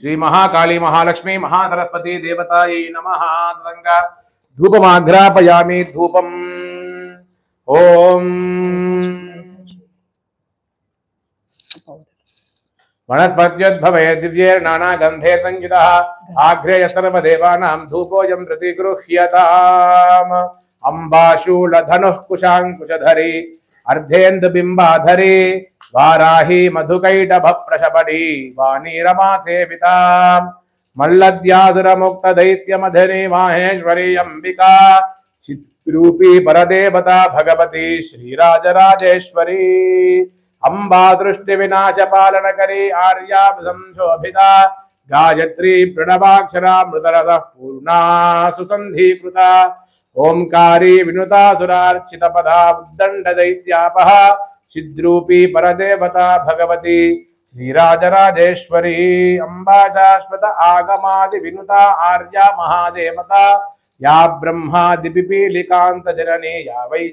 श्री महाकाली महालक्ष्मी महासरस्वती देवतायै नमः। तदंगा धूपमाघ्रापयामि धूपम् ओम वनस्पत्युद्भवे दिव्ये नानागन्धे संयुतः आघ्रेय सर्वदेवानां धूपोऽयं प्रतिगृह्यताम्। अम्बाशूलधनुः कुशाङ्कुशधरी अर्धेन्दुबिम्बाधरी वाराही मधुकैटभप्रशपटी वाणी रमा सेविता मल्लद्यासुरमुक्तदैत्यमधिनी माहेश्वरी अंबिका चिद्रूपी परदेवता भगवती श्रीराजराजेश्वरी अम्बा दृष्टि विनाश पालनकरी आर्या संशोभिता गायत्री प्रणवाक्षरा मृतरथः पूर्णा सुसंधीकृता ओंकारी विनुता सुरार्चितपदा उद्दंड दैत्यापः चिद्रूपी परदेवता भगवती श्रीराजराजेश्वरी अम्बा शाश्वत आगमादि विनुता आर्या महादेवता या ब्रह्मादि पिपीलिकांत जननी या वै